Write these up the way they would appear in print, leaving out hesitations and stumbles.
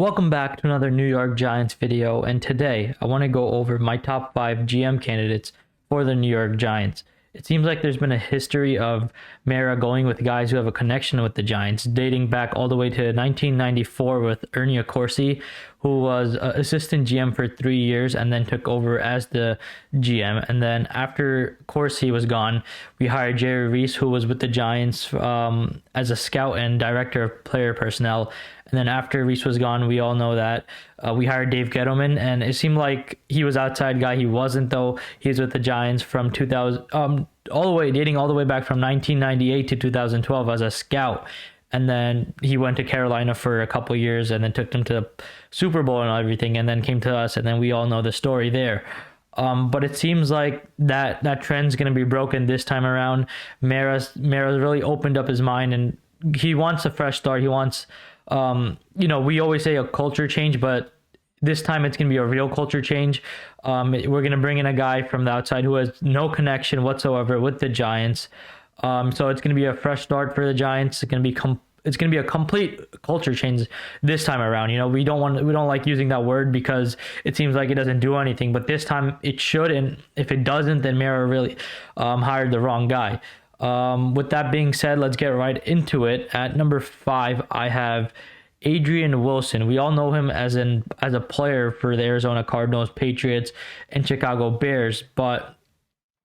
Welcome back to another New York Giants video, and today I want to go over my top 5 GM candidates for the New York Giants. It seems like there's been a history of Mara going with guys who have a connection with the Giants, dating back all the way to 1994 with Ernie Accorsi, who was assistant GM for 3 years and then took over as the GM. And then after Corsi was gone, we hired Jerry Reese, who was with the Giants as a scout and director of player personnel. And then after Reese was gone, we all know that we hired Dave Gettleman, and it seemed like he was outside guy. He wasn't, though. He was with the Giants from 2000, dating all the way back from 1998 to 2012 as a scout. And then he went to Carolina for a couple years and then took them to the Super Bowl and everything, and then came to us, and then we all know the story there. But it seems like that trend's going to be broken this time around. Mara's really opened up his mind, and he wants a fresh start. He wants, we always say a culture change, but this time it's going to be a real culture change. We're going to bring in a guy from the outside who has no connection whatsoever with the Giants. So it's going to be a fresh start for the Giants. It's going to be a complete culture change this time around. We don't like using that word because it seems like it doesn't do anything, but this time it should. And if it doesn't, then Mara really hired the wrong guy. With that being said, let's get right into it. At number 5, I have Adrian Wilson. We all know him as a player for the Arizona Cardinals, Patriots, and Chicago Bears, but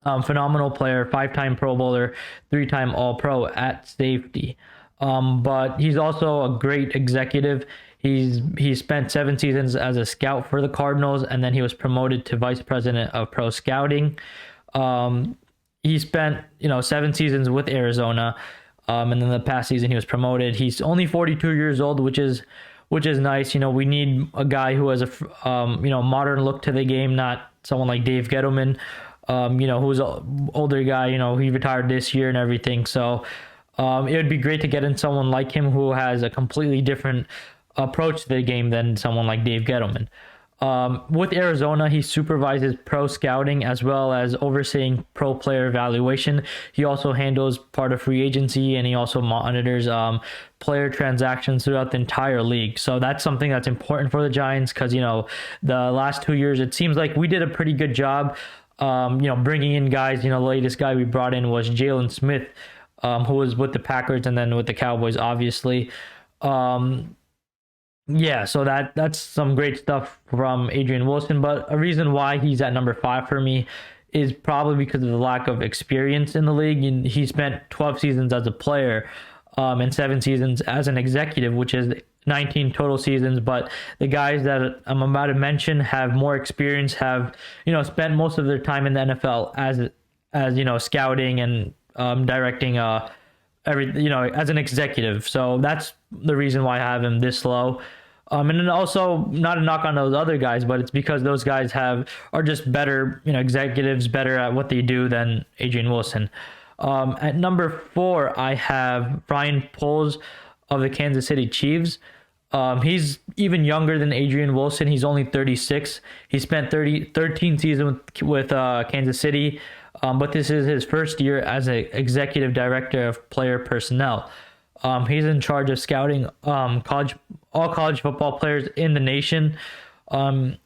phenomenal player, 5-time Pro Bowler, 3-time All-Pro at safety. But he's also a great executive. He spent 7 seasons as a scout for the Cardinals, and then he was promoted to vice president of pro scouting. He spent 7 seasons with Arizona, and then the past season he was promoted. He's only 42 years old, which is nice. We need a guy who has a modern look to the game, not someone like Dave Gettleman, who's an older guy. He retired this year and everything. So it would be great to get in someone like him who has a completely different approach to the game than someone like Dave Gettleman. With Arizona, he supervises pro scouting as well as overseeing pro player evaluation. He also handles part of free agency, and he also monitors player transactions throughout the entire league. So that's something that's important for the Giants because, the last 2 years, it seems like we did a pretty good job, bringing in guys. The latest guy we brought in was Jalen Smith, who was with the Packers and then with the Cowboys, obviously. So that's some great stuff from Adrian Wilson, but a reason why he's at number 5 for me is probably because of the lack of experience in the league. And he spent 12 seasons as a player, and 7 seasons as an executive, which is 19 total seasons. But the guys that I'm about to mention have more experience, have spent most of their time in the NFL as scouting and directing as an executive. So that's the reason why I have him this low. And then also, not a knock on those other guys, but it's because those guys are just better, executives, better at what they do than Adrian Wilson. At number 4, I have Ryan Poles of the Kansas City Chiefs. He's even younger than Adrian Wilson. He's only 36. He spent 13 seasons with Kansas City, but this is his first year as an executive director of player personnel. He's in charge of scouting all college football players in the nation.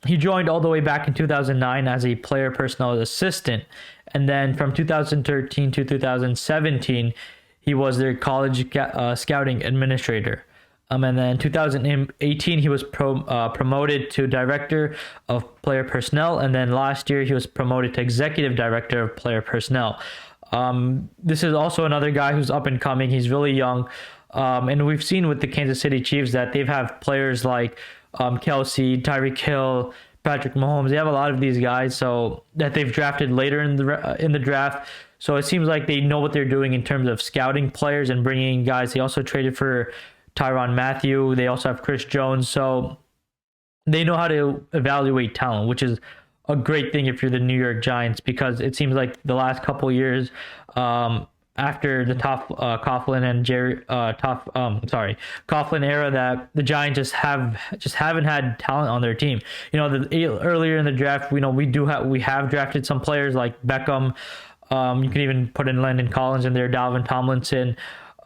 He joined all the way back in 2009 as a player personnel assistant. And then from 2013 to 2017, he was their college scouting administrator. And then in 2018, he was promoted to director of player personnel. And then last year, he was promoted to executive director of player personnel. This is also another guy who's up and coming. He's really young. And we've seen with the Kansas City Chiefs that they've have players like Kelsey, Tyreek Hill, Patrick Mahomes. They have a lot of these guys that they've drafted later in the draft. So it seems like they know what they're doing in terms of scouting players and bringing in guys. They also traded for Tyrann Mathieu. They also have Chris Jones. So they know how to evaluate talent, which is a great thing if you're the New York Giants, because it seems like the last couple of years, after the Coughlin and Coughlin era, that the Giants just haven't had talent on their team. Earlier in the draft, we have drafted some players like Beckham. You can even put in Landon Collins in there, Dalvin Tomlinson.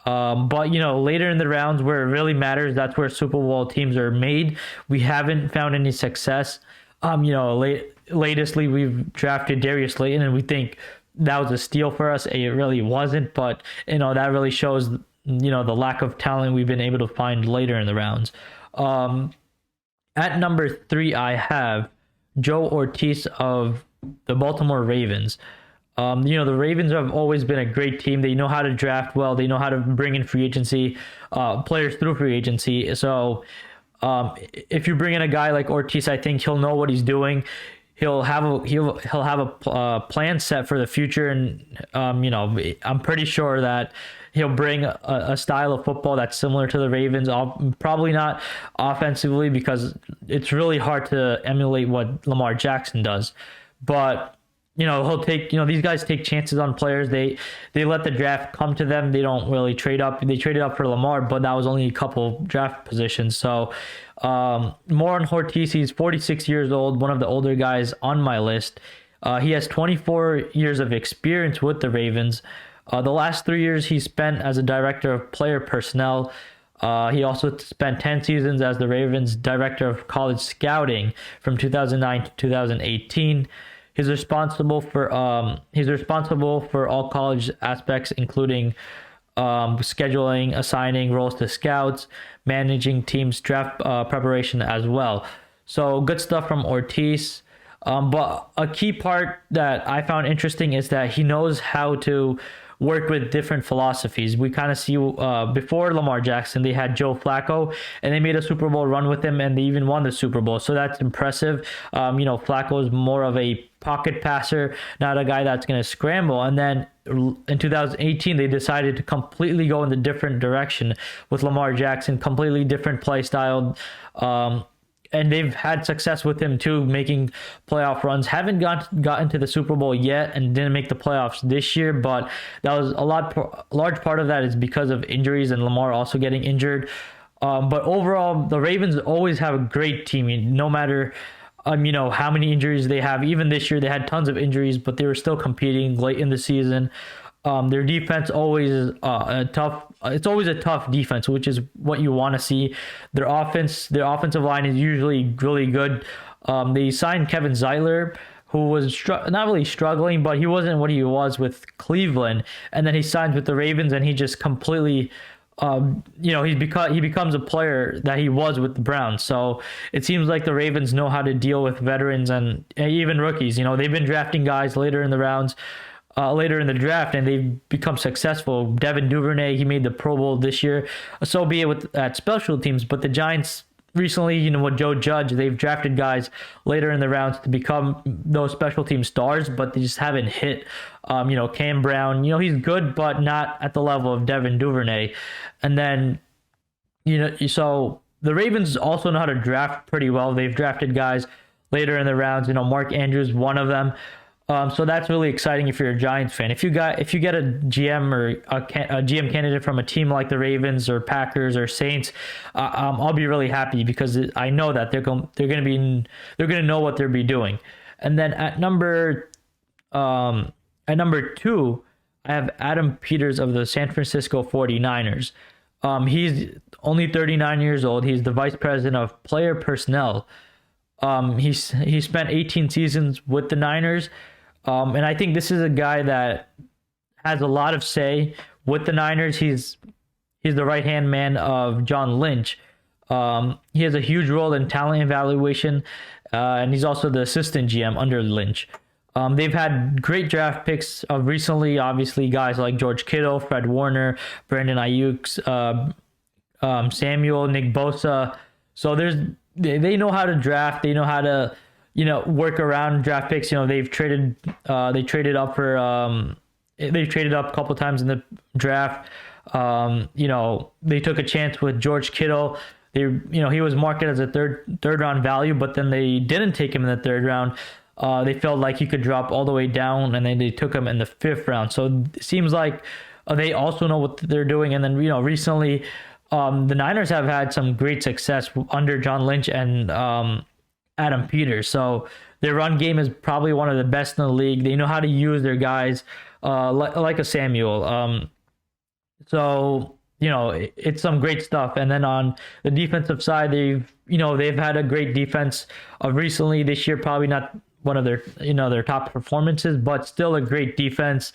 But later in the rounds where it really matters, that's where Super Bowl teams are made. We haven't found any success. Latestly we've drafted Darius Slayton, and we think that was a steal for us. It really wasn't, but that really shows the lack of talent we've been able to find later in the rounds. At number 3, I have Joe Ortiz of the Baltimore Ravens. The Ravens have always been a great team. They know how to draft well. They know how to bring in free agency players through free agency. So if you bring in a guy like Ortiz, I think he'll know what he's doing. He'll have a plan set for the future, and I'm pretty sure that he'll bring a style of football that's similar to the Ravens. Probably not offensively, because it's really hard to emulate what Lamar Jackson does, but he'll take, these guys take chances on players. They let the draft come to them. They don't really trade up. They traded up for Lamar, but that was only a couple draft positions. So more on Ortiz. He's 46 years old, one of the older guys on my list. He has 24 years of experience with the Ravens. The last 3 years he spent as a director of player personnel. He also spent 10 seasons as the Ravens director of college scouting from 2009 to 2018. He's responsible for all college aspects, including scheduling, assigning roles to scouts, managing teams' draft preparation as well. So good stuff from Ortiz. But a key part that I found interesting is that he knows how to work with different philosophies. We kind of see before Lamar Jackson, they had Joe Flacco, and they made a Super Bowl run with him, and they even won the Super Bowl. So that's impressive. Flacco is more of a pocket passer, not a guy that's going to scramble. And then in 2018, they decided to completely go in the different direction with Lamar Jackson, completely different play style. And they've had success with him too, making playoff runs. Haven't gotten to the Super Bowl yet, and didn't make the playoffs this year. But that was a large part of that is because of injuries and Lamar also getting injured. But overall, the Ravens always have a great team, no matter how many injuries they have. Even this year, they had tons of injuries, but they were still competing late in the season. Their defense always is tough. It's always a tough defense, which is what you want to see. Their offensive line is usually really good. They signed Kevin Zeitler, who was not really struggling, but he wasn't what he was with Cleveland. And then he signs with the Ravens, and he just completely, he becomes a player that he was with the Browns. So it seems like the Ravens know how to deal with veterans and even rookies. They've been drafting guys later in the rounds. Later in the draft, and they've become successful. Devin Duvernay, he made the Pro Bowl this year. So be it at special teams, but the Giants recently, with Joe Judge, they've drafted guys later in the rounds to become those special team stars, but they just haven't hit. Cam Brown, he's good, but not at the level of Devin Duvernay. And then, so the Ravens also know how to draft pretty well. They've drafted guys later in the rounds. Mark Andrews, one of them. So that's really exciting if you're a Giants fan. If you get a GM or a GM candidate from a team like the Ravens or Packers or Saints, I'll be really happy, because I know that they're going to know what they'll be doing. And then at number 2, I have Adam Peters of the San Francisco 49ers. He's only 39 years old. He's the vice president of player personnel. He spent 18 seasons with the Niners. And I think this is a guy that has a lot of say with the Niners. He's the right-hand man of John Lynch. He has a huge role in talent evaluation, and he's also the assistant GM under Lynch. They've had great draft picks recently, obviously, guys like George Kittle, Fred Warner, Brandon Ayuk, Samuel, Nick Bosa. So they know how to draft. They know how to work around draft picks. They've traded up for they traded up a couple times in the draft. They took a chance with George Kittle. He was marketed as a third round value, but then they didn't take him in the third round. They felt like he could drop all the way down, and then they took him in the fifth round. So it seems like they also know what they're doing. And then recently, the Niners have had some great success under John Lynch and Adam Peters. So their run game is probably one of the best in the league. They know how to use their guys like a Samuel. So it's some great stuff. And then on the defensive side, they've had a great defense recently this year. Probably not one of their top performances, but still a great defense.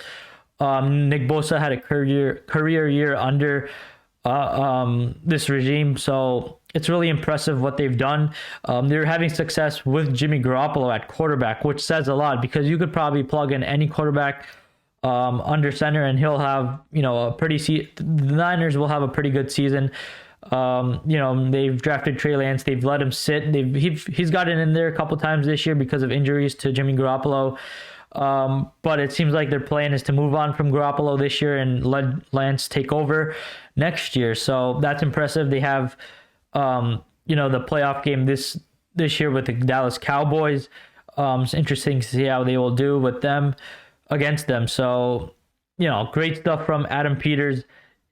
Nick Bosa had a career year under this regime, so it's really impressive what they've done. They're having success with Jimmy Garoppolo at quarterback, which says a lot, because you could probably plug in any quarterback under center and he'll have the Niners will have a pretty good season. They've drafted Trey Lance, they've let him sit, he's gotten in there a couple times this year because of injuries to Jimmy Garoppolo. But it seems like their plan is to move on from Garoppolo this year and let Lance take over next year. So that's impressive. They have, the playoff game this year with the Dallas Cowboys. It's interesting to see how they will do with them against them. So, great stuff from Adam Peters.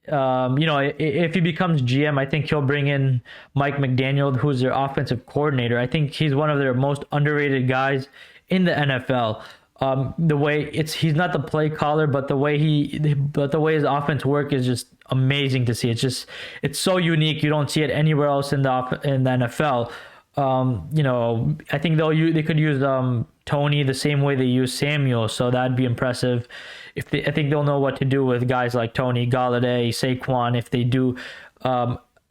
If he becomes GM, I think he'll bring in Mike McDaniel, who's their offensive coordinator. I think he's one of their most underrated guys in the NFL. He's not the play caller, but the way his offense work is just amazing to see. It's so unique. You don't see it anywhere else in the NFL. I think they could use Tony the same way they use Samuel, so that'd be impressive. I think they'll know what to do with guys like Tony, Galladay, Saquon, if they do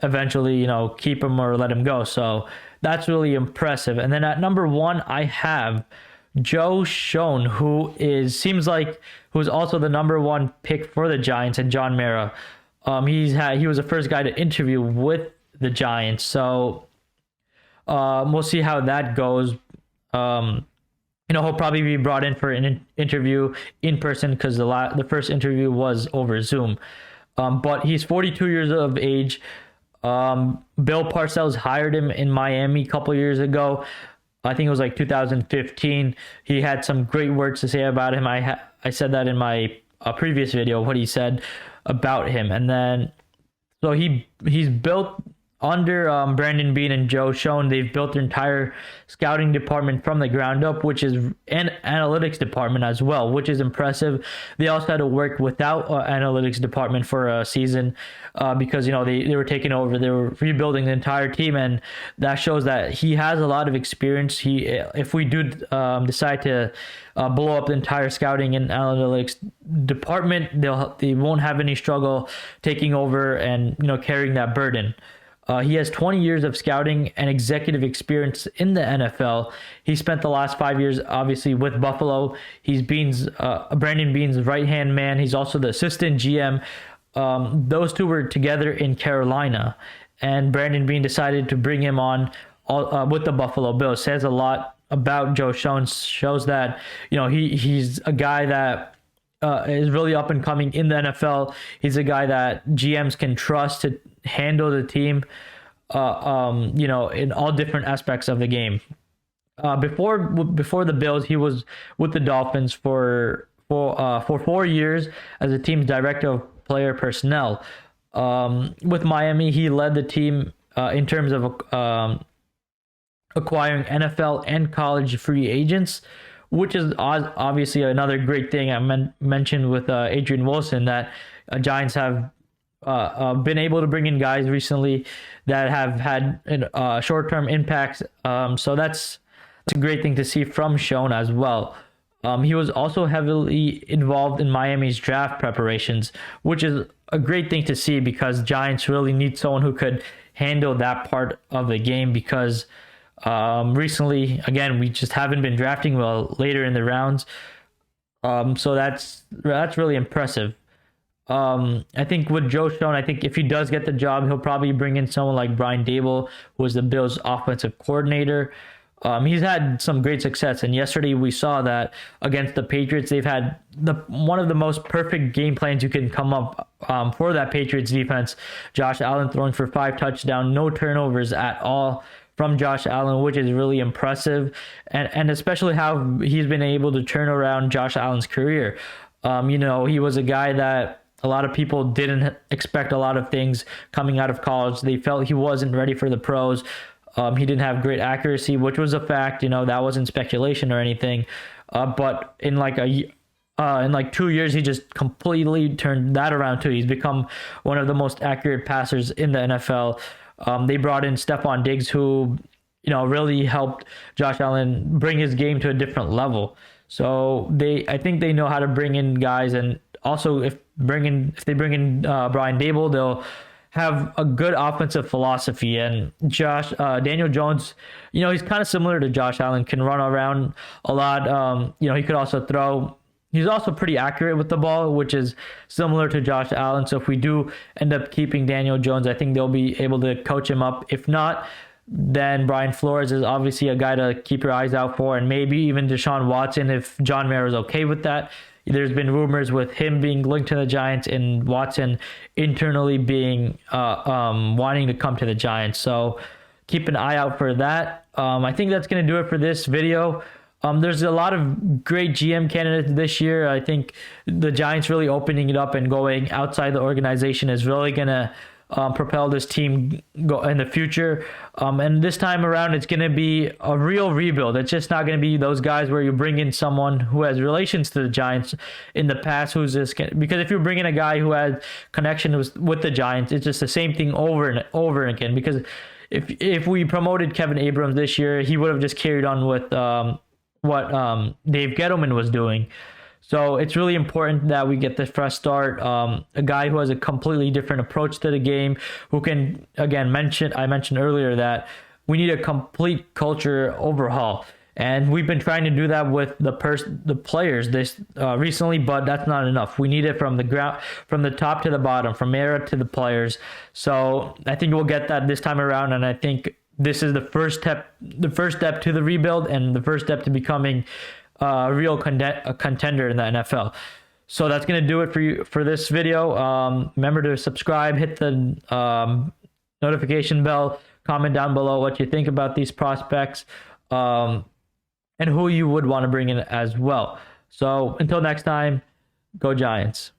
eventually keep him or let him go. So that's really impressive. And then at number 1, I have Joe Schoen, who's also the number 1 pick for the Giants, and John Mara. He was the first guy to interview with the Giants, so we'll see how that goes. He'll probably be brought in for an interview in person, because the first interview was over Zoom. But he's 42 years of age. Bill Parcells hired him in Miami a couple years ago. I think it was like 2015. He had some great words to say about him. I said that in my previous video, what he said about him. And then, so he's built under Brandon Beane and Joe Schoen. They've built their entire scouting department from the ground up, and analytics department as well, which is impressive. They also had to work without analytics department for a season because they were taking over. They were rebuilding the entire team, and that shows that he has a lot of experience. If we do decide to blow up the entire scouting and analytics department, they won't have any struggle taking over and carrying that burden. He has 20 years of scouting and executive experience in the NFL. He spent the last 5 years, obviously, with Buffalo. He's Brandon Beane's right-hand man. He's also the assistant GM. Those two were together in Carolina, and Brandon Beane decided to bring him on with the Buffalo Bills. Says a lot about Joe Schoen. Shows that he's a guy that is really up and coming in the NFL. He's a guy that GMs can trust to handle the team, in all different aspects of the game. Before the Bills, he was with the Dolphins for 4 years as the team's director of player personnel. With Miami, he led the team in terms of acquiring NFL and college free agents, which is obviously another great thing I mentioned with Adrian Wilson, that Giants have been able to bring in guys recently that have had short-term impacts. So that's a great thing to see from Schoen as well. He was also heavily involved in Miami's draft preparations, which is a great thing to see, because Giants really need someone who could handle that part of the game, because recently, again, we just haven't been drafting well later in the rounds. So that's really impressive. I think with Joe Schoen, I think if he does get the job, he'll probably bring in someone like Brian Daboll, who was the Bills' offensive coordinator. He's had some great success, and yesterday we saw that against the Patriots. They've had one of the most perfect game plans you can come up for that Patriots defense. Josh Allen throwing for 5 touchdowns, no turnovers at all from Josh Allen, which is really impressive, and especially how he's been able to turn around Josh Allen's career. He was a guy that a lot of people didn't expect a lot of things coming out of college. They felt he wasn't ready for the pros. He didn't have great accuracy, which was a fact. That wasn't speculation or anything. But in like a in like 2 years, he just completely turned that around too. He's become one of the most accurate passers in the NFL. They brought in Stephon Diggs, who, really helped Josh Allen bring his game to a different level. So I think they know how to bring in guys, and also if they bring in Brian Dable, they'll have a good offensive philosophy. And Daniel Jones, he's kind of similar to Josh Allen, can run around a lot. He could also throw. He's also pretty accurate with the ball, which is similar to Josh Allen. So if we do end up keeping Daniel Jones, I think they'll be able to coach him up. If not, then Brian Flores is obviously a guy to keep your eyes out for, and maybe even Deshaun Watson if John Mara is okay with that. There's been rumors with him being linked to the Giants and Watson internally being wanting to come to the Giants. So keep an eye out for that. I think that's going to do it for this video. There's a lot of great GM candidates this year. I think the Giants really opening it up and going outside the organization is really going to propel this team go in the future. And this time around, it's going to be a real rebuild. It's just not going to be those guys where you bring in someone who has relations to the Giants in the past, because if you bring in a guy who has connection with the Giants, it's just the same thing over and over again. Because if we promoted Kevin Abrams this year, he would have just carried on with what Dave Gettleman was doing. So it's really important that we get the fresh start. A guy who has a completely different approach to the game, who can, again, I mentioned earlier that we need a complete culture overhaul. And we've been trying to do that with the players this recently, but that's not enough. We need it from the ground, from the top to the bottom, from Mara to the players. So I think we'll get that this time around, and I think this is the first step to the rebuild and the first step to becoming a real contender in the NFL. So that's going to do it for you for this video. Remember to subscribe, hit the notification bell, comment down below what you think about these prospects, and who you would want to bring in as well. So until next time, go Giants.